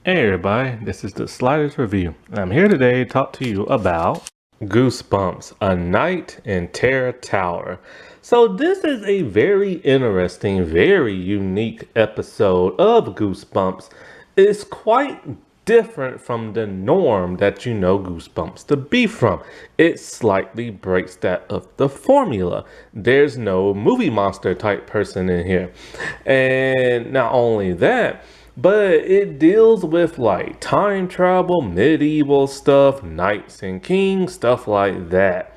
Hey everybody, this is the Sliders Review. I'm here today to talk to you about Goosebumps, A Night in Terror Tower. So this is a very interesting, very unique episode of Goosebumps. It's quite different from the norm that you know Goosebumps to be from. It slightly breaks that of the formula. There's no movie monster type person in here. And not only that, but it deals with like time travel, medieval stuff, knights and kings, stuff like that.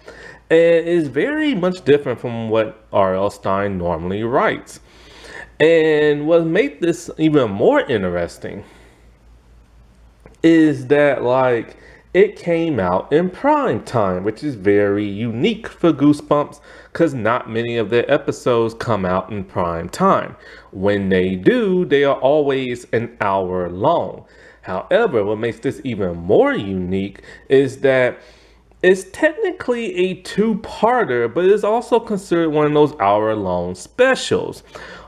And it's very much different from what R.L. Stein normally writes. And what made this even more interesting is that like it came out in prime time, which is very unique for Goosebumps because not many of their episodes come out in prime time. When they do, they are always an hour long. However, what makes this even more unique is that it's technically a two-parter, but it's also considered one of those hour-long specials.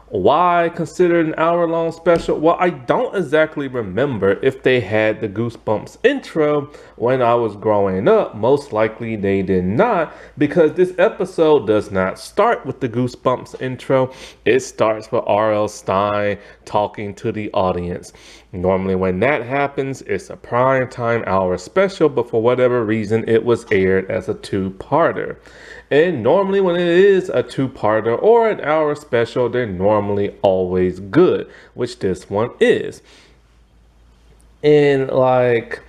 Why consider an hour-long special? Well, I don't exactly remember if they had the Goosebumps intro when I was growing up. Most likely they did not, because this episode does not start with the Goosebumps intro. It starts with R.L. Stein talking to the audience. Normally when that happens, it's a prime time hour special, but for whatever reason, it was aired as a two-parter. And normally when it is a two-parter or an hour special, they're normally always good, which this one is. And like,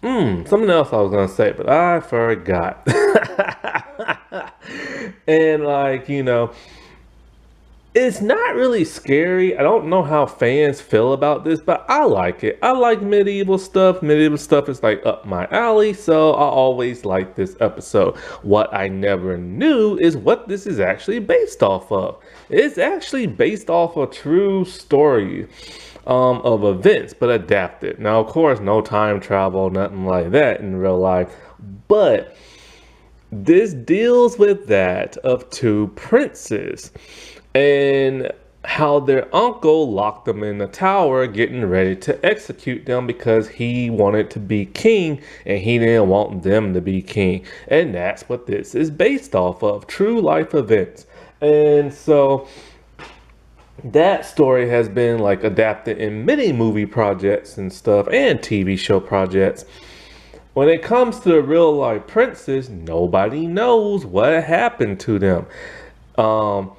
something else I was gonna say, but I forgot. And like, it's not really scary. I don't know how fans feel about this, but I like it. I like medieval stuff. Medieval stuff is like up my alley, so I always like this episode. What I never knew is what this is actually based off of. It's actually based off a true story of events, but adapted. Now, of course, no time travel, nothing like that in real life, but this deals with that of two princes and how their uncle locked them in the tower getting ready to execute them because he wanted to be king and he didn't want them to be king. And that's what this is based off of, true life events. And so that story has been like adapted in many movie projects and stuff and TV show projects. When it comes to the real life princes, nobody knows what happened to them. Um,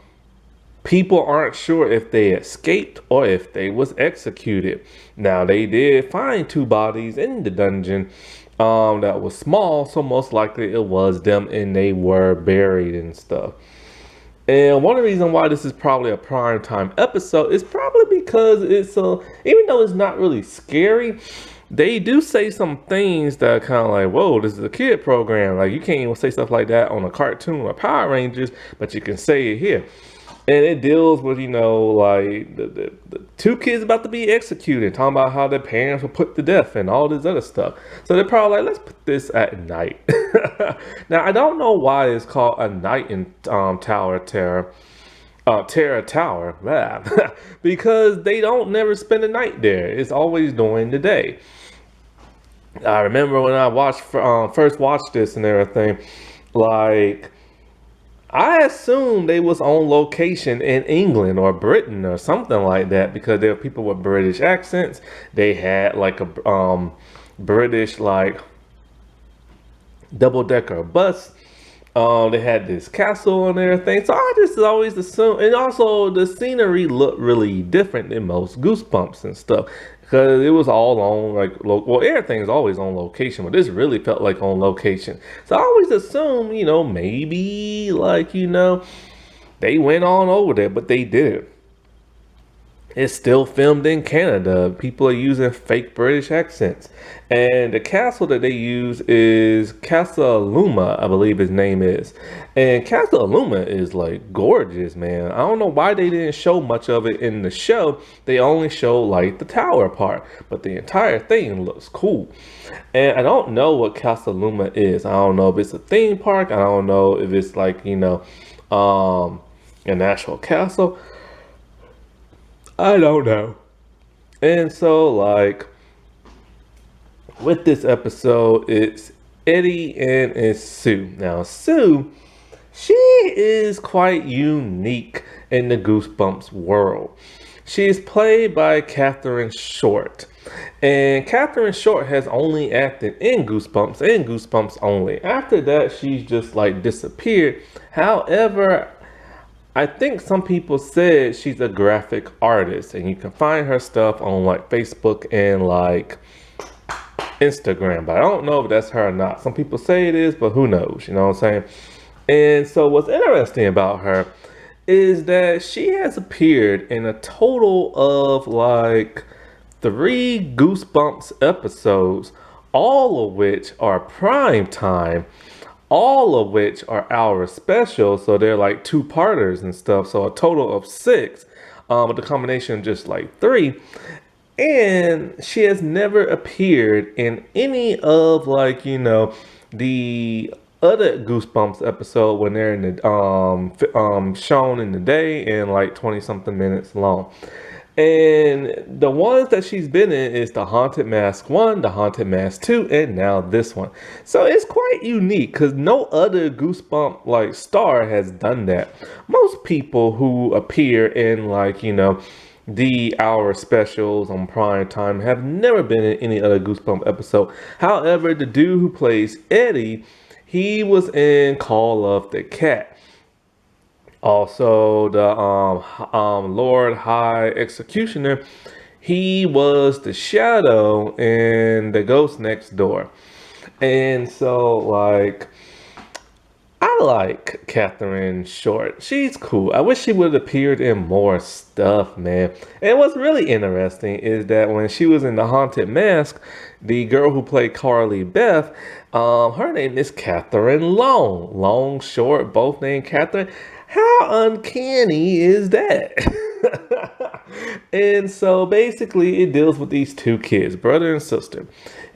People aren't sure if they escaped or if they was executed. Now they did find two bodies in the dungeon that was small, so most likely it was them and they were buried and stuff. And one of the reasons why this is probably a prime time episode is probably because even though it's not really scary, they do say some things that are kind of like, whoa, this is a kid program. Like you can't even say stuff like that on a cartoon or Power Rangers, but you can say it here. And it deals with, like the two kids about to be executed, talking about how their parents were put to death and all this other stuff. So they're probably like, let's put this at night. Now, I don't know why it's called A Night in Terror Tower, blah. Because they don't never spend the night there. It's always during the day. I remember when I first watched this and everything, like, I assumed they was on location in England or Britain or something like that because there were people with British accents. They had like a British like double-decker bus. They had this castle and everything. So I just always assumed, and also the scenery looked really different than most Goosebumps and stuff because it was all on like well, everything's always on location, but this really felt like on location. So I always assumed, maybe like they went on over there, but they didn't. It's still filmed in Canada. People are using fake British accents. And the castle that they use is Casa Luma, I believe his name is. And Casa Luma is like gorgeous, man. I don't know why they didn't show much of it in the show. They only show like the tower part. But the entire thing looks cool. And I don't know what Casa Luma is. I don't know if it's a theme park. I don't know if it's like, an actual castle. I don't know. And so, like, with this episode, it's Eddie and it's Sue. Now, Sue, she is quite unique in the Goosebumps world. She is played by Catherine Short. And Catherine Short has only acted in Goosebumps and Goosebumps only. After that, she's just like disappeared. However, I think some people said she's a graphic artist, and you can find her stuff on like Facebook and like Instagram, but I don't know if that's her or not. Some people say it is, but who knows? You know what I'm saying? And so, what's interesting about her is that she has appeared in a total of like three Goosebumps episodes, all of which are prime time, all of which are hour special. So they're like two-parters and stuff. So a total of six, with the combination of just like three. And she has never appeared in any of like, the other Goosebumps episode when they're in the shown in the day and like 20 something minutes long. And the ones that she's been in is the Haunted Mask 1, the Haunted Mask 2, and now this one. So it's quite unique because no other Goosebump like star has done that. Most people who appear in like, the hour specials on prime time have never been in any other Goosebump episode. However, the dude who plays Eddie, he was in Call of the Cat. Also, the Lord High Executioner, he was the Shadow in The Ghost Next Door. And so, like, I like Catherine Short. She's cool. I wish she would have appeared in more stuff, man. And what's really interesting is that when she was in The Haunted Mask, the girl who played Carly Beth, her name is Catherine Long. Long, short, both named Catherine. How uncanny is that? And so basically it deals with these two kids, brother and sister,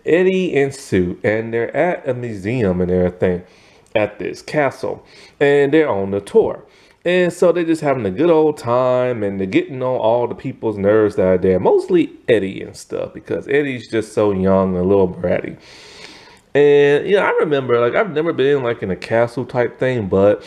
Eddie and Sue, and they're at a museum and everything at this castle, and they're on the tour. And so they're just having a good old time, and they're getting on all the people's nerves that are there, mostly Eddie and stuff, because Eddie's just so young and a little bratty. And I remember, like, I've never been like in a castle type thing, but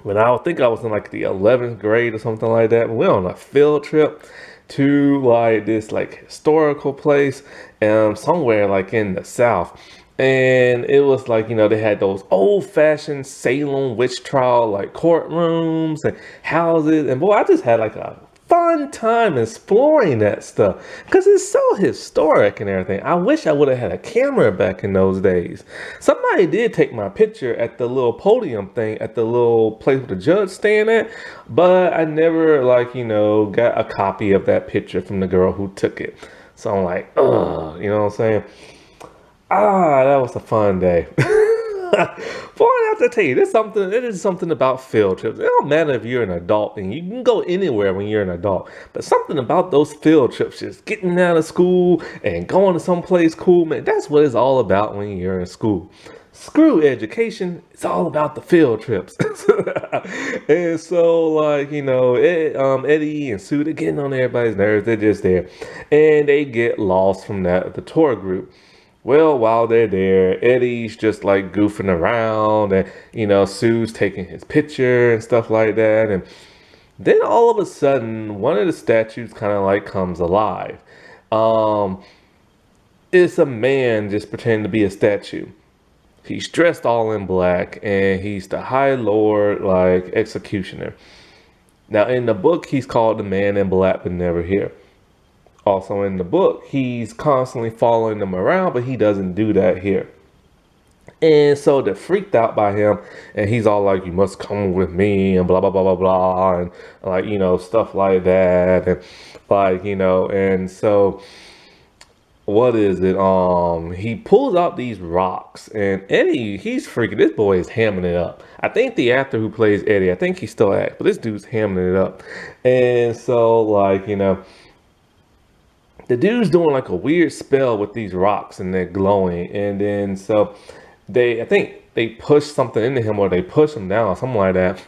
when I think I was in like the 11th grade or something like that, we went on a field trip to like this like historical place somewhere like in the South. And it was like, they had those old fashioned Salem witch trial like courtrooms and houses. And boy, I just had like a fun time exploring that stuff because it's so historic and everything. I wish I would have had a camera back in those days. Somebody did take my picture at the little podium thing at the little place with the judge staying at, but I never got a copy of that picture from the girl who took it. So I'm like, ugh, you know what I'm saying? That was a fun day. Boy, I have to tell you, it is something about field trips. It don't matter if you're an adult, and you can go anywhere when you're an adult. But something about those field trips, just getting out of school and going to someplace cool, man, that's what it's all about when you're in school. Screw education, it's all about the field trips. And so, like, Eddie and Sue, they're getting on everybody's nerves. They're just there. And they get lost from the tour group. Well, while they're there, Eddie's just like goofing around and, Sue's taking his picture and stuff like that. And then all of a sudden, one of the statues kind of like comes alive. It's a man just pretending to be a statue. He's dressed all in black and he's the High Lord, like executioner. Now, in the book, he's called the Man in Black, but never here. Also in the book, he's constantly following them around, but he doesn't do that here. And so they're freaked out by him, and he's all like, "You must come with me," and blah blah blah blah blah, and like stuff like that, and like and so what is it? He pulls out these rocks, and Eddie, he's freaking. This boy is hamming it up. I think the actor who plays Eddie, I think he still acts, but this dude's hamming it up, and so like the dude's doing like a weird spell with these rocks and they're glowing. And then so I think they push something into him, or they push him down, something like that.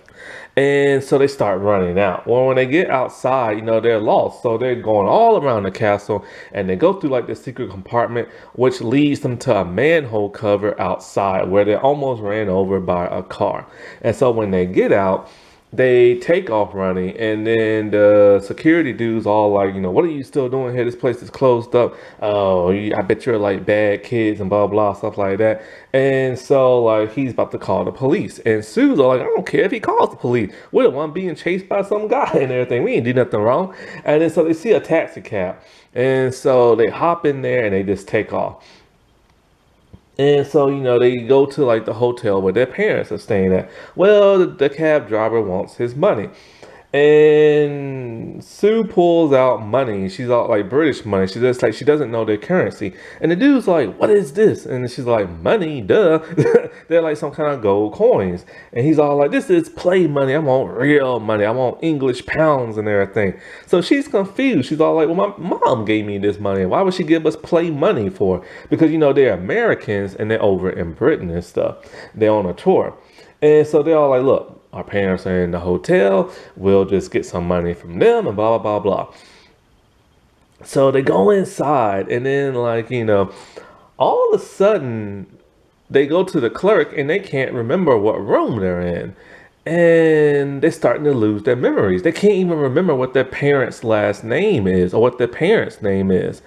And so they start running out. Well, when they get outside, they're lost. So they're going all around the castle, and they go through like the secret compartment, which leads them to a manhole cover outside where they almost ran over by a car. And so when they get out, they take off running, and then the security dudes all like, what are you still doing here? This place is closed up. Oh, I bet you're like bad kids and blah blah stuff like that. And so like he's about to call the police, and Sue's all like, I don't care if he calls the police. We're the one being chased by some guy and everything. We ain't do nothing wrong. And then so they see a taxi cab, and so they hop in there and they just take off. And so, they go to like the hotel where their parents are staying at. Well, the cab driver wants his money. And Sue pulls out money. She's all like British money. She's just like, she doesn't know their currency. And the dude's like, what is this? And she's like, money, duh. They're like some kind of gold coins. And he's all like, this is play money. I want real money. I want English pounds and everything. So she's confused. She's all like, well, my mom gave me this money. Why would she give us play money for? Because, they're Americans and they're over in Britain and stuff. They're on a tour. And so they're all like, look, our parents are in the hotel. We'll just get some money from them and blah, blah, blah, blah. So they go inside, and then all of a sudden they go to the clerk and they can't remember what room they're in. And they're starting to lose their memories. They can't even remember what their parents' last name is or what their parents' name is.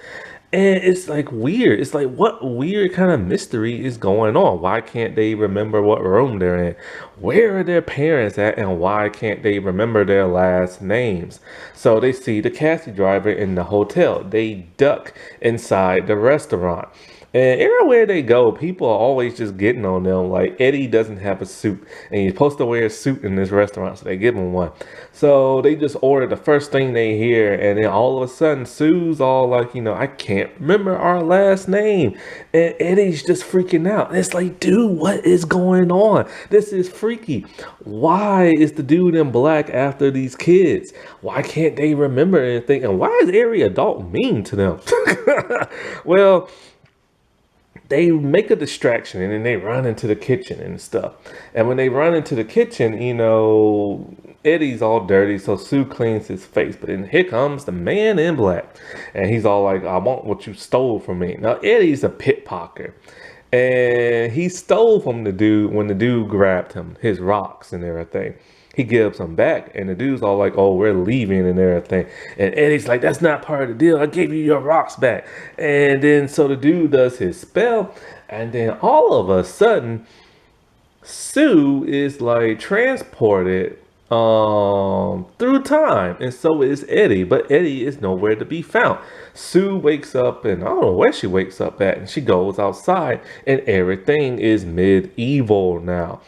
And it's like weird. It's like, what weird kind of mystery is going on? Why can't they remember what room they're in? Where are their parents at? And why can't they remember their last names? So they see the taxi driver in the hotel. They duck inside the restaurant. And everywhere they go, people are always just getting on them. Like Eddie doesn't have a suit, and he's supposed to wear a suit in this restaurant, so they give him one. So they just order the first thing they hear, and then all of a sudden, Sue's all like, I can't remember our last name, and Eddie's just freaking out. And it's like, dude, what is going on? This is freaky. Why is the dude in black after these kids? Why can't they remember anything? And why is every adult mean to them? Well, they make a distraction and then they run into the kitchen and stuff. And when they run into the kitchen, Eddie's all dirty, so Sue cleans his face. But then here comes the man in black. And he's all like, I want what you stole from me. Now, Eddie's a pickpocket. And he stole from the dude when the dude grabbed him, his rocks and everything. He gives them back, and the dude's all like, oh, we're leaving and everything. And Eddie's like, that's not part of the deal. I gave you your rocks back. And then so the dude does his spell, and then all of a sudden, Sue is like transported through time, and so is Eddie, but Eddie is nowhere to be found. Sue wakes up, and I don't know where she wakes up at, and she goes outside, and everything is medieval now.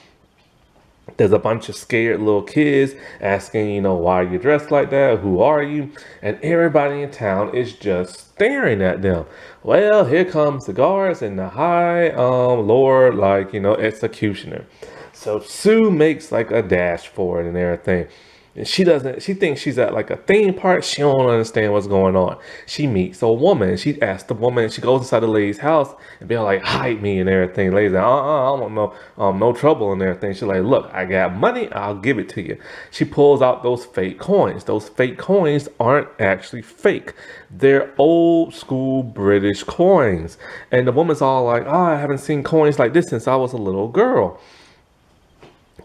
There's a bunch of scared little kids asking, why are you dressed like that? Who are you? And everybody in town is just staring at them. Well, here comes the guards and the high lord, executioner. So Sue makes like a dash for it and everything. And she thinks she's at like a theme park. She don't understand what's going on. She meets a woman. She asks the woman, she goes inside the lady's house and be like, hide me and everything. Lady's like, I don't want no trouble and everything. She's like, look, I got money. I'll give it to you. She pulls out those fake coins. Those fake coins aren't actually fake. They're old school British coins. And the woman's all like, I haven't seen coins like this since I was a little girl.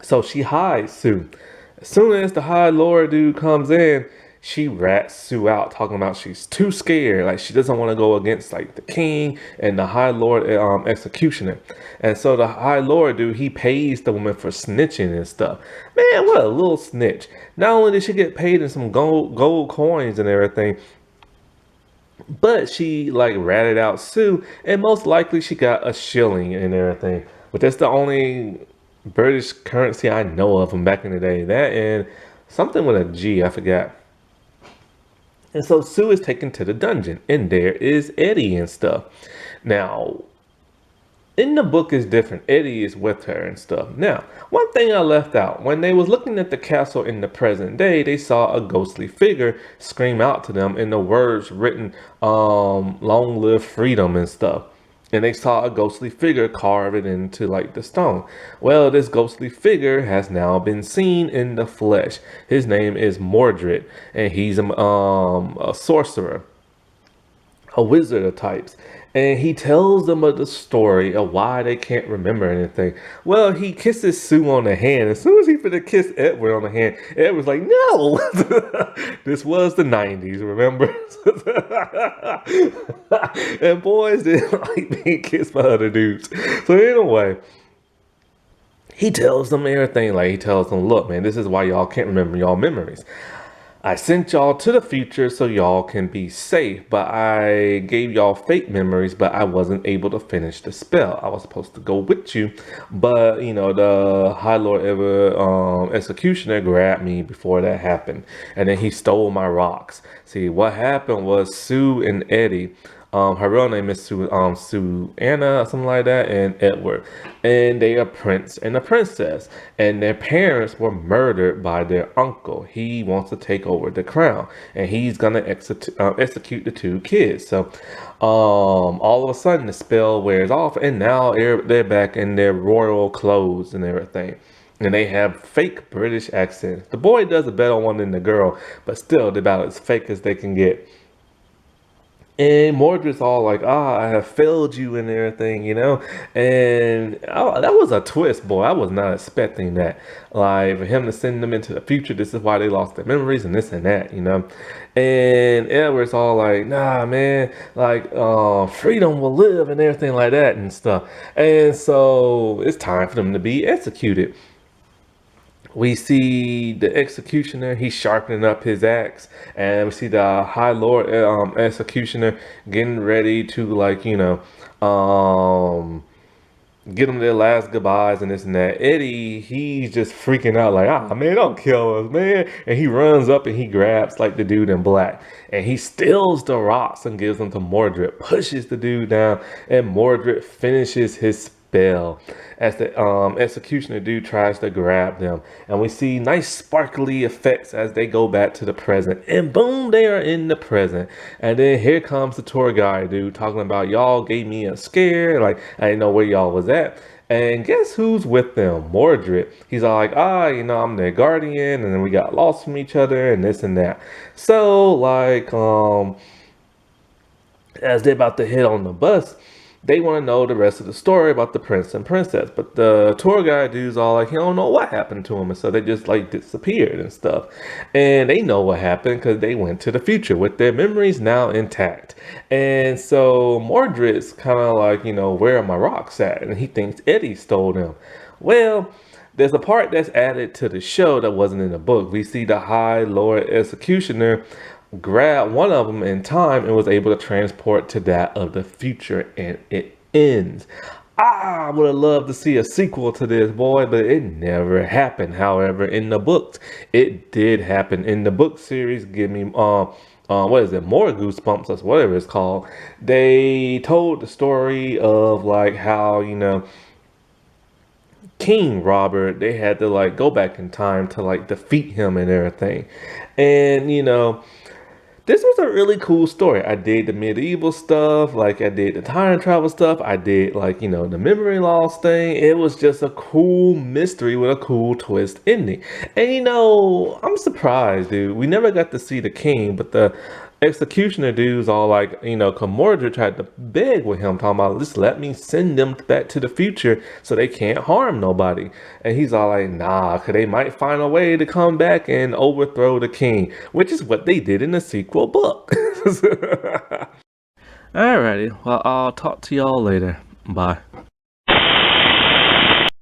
So she hides Sue. As soon as the high lord dude comes in, she rats Sue out, talking about she's too scared. Like she doesn't want to go against like the king and the high lord executioner. And so the high lord dude, he pays the woman for snitching and stuff. Man, what a little snitch. Not only did she get paid in some gold coins and everything, but she like ratted out Sue, and most likely she got a shilling and everything. But that's the only British currency I know of from back in the day. That and something with a G, I forgot. And so Sue is taken to the dungeon, and there is Eddie and stuff. Now, in the book is different. Eddie is with her and stuff. Now, one thing I left out, when they was looking at the castle in the present day, they saw a ghostly figure scream out to them in the words written, long live freedom and stuff. and they saw a ghostly figure carve it into like the stone. Well, this ghostly figure has now been seen in the flesh. His name is Mordred, and he's a sorcerer, a wizard of types. And he tells them of the story of why they can't remember anything. Well, he kisses Sue on the hand. As soon as he finna kiss Edward on the hand, Edward's like, no! This was the 90s, remember? And boys didn't like being kissed by other dudes. So anyway, he tells them everything. Like, he tells them, look, man, this is why y'all can't remember y'all memories. I sent y'all to the future so y'all can be safe, but I gave y'all fake memories, but I wasn't able to finish the spell. I was supposed to go with you, but you know, the High Lord ever executioner grabbed me before that happened, and then he stole my rocks. See, what happened was Sue and Eddie, her real name is Sue Anna or something like that, and Edward, and they are prince and a princess, and their parents were murdered by their uncle. He wants to take over the crown, and he's gonna execute the two kids. So, all of a sudden the spell wears off, and now they're back in their royal clothes and everything. And they have fake British accents. The boy does a better one than the girl, but still, they're about as fake as they can get. And Mordred's all like, I have failed you and everything, you know? And that was a twist, boy. I was not expecting that. Like, for him to send them into the future, this is why they lost their memories and this and that, you know? And Edward's all like, nah, man, like, freedom will live and everything like that and stuff. And so it's time for them to be executed. We see the executioner, he's sharpening up his axe, and we see the High Lord executioner getting ready to, like, get them their last goodbyes and this and that. Eddie, he's just freaking out like, man, don't kill us, man. And he runs up and he grabs like the dude in black, and he steals the rocks and gives them to Mordred, pushes the dude down, and Mordred finishes his spell as the executioner dude tries to grab them. And we see nice sparkly effects as they go back to the present, and boom, they are in the present. And then here comes the tour guide dude talking about, y'all gave me a scare, like I didn't know where y'all was at. And guess who's with them? Mordred. He's all like, I'm their guardian, and then we got lost from each other and this and that. So like as they're about to hit on the bus, they want to know the rest of the story about the prince and princess. But the tour guide dude's all like, he don't know what happened to him. And so they just like disappeared and stuff. And they know what happened because they went to the future with their memories now intact. And so Mordred's kind of like, where are my rocks at? And he thinks Eddie stole them. Well, there's a part that's added to the show that wasn't in the book. We see the High Lord Executioner grabbed one of them in time and was able to transport to that of the future, and it ends. I would have loved to see a sequel to this, boy, but it never happened. However, in the books, it did happen. In the book series, give me what is it, more goosebumps, that's whatever it's called. They told the story of like how, King Robert, they had to like go back in time to like defeat him and everything. And this was a really cool story. I did the medieval stuff, like I did the time travel stuff. I did like, the memory loss thing. It was just a cool mystery with a cool twist ending. And I'm surprised, dude. We never got to see the king, but the executioner dudes all like, Mordred tried to beg with him, talking about, just let me send them back to the future so they can't harm nobody. And he's all like, nah, because they might find a way to come back and overthrow the king, which is what they did in the sequel book. Alrighty, well, I'll talk to y'all later. Bye.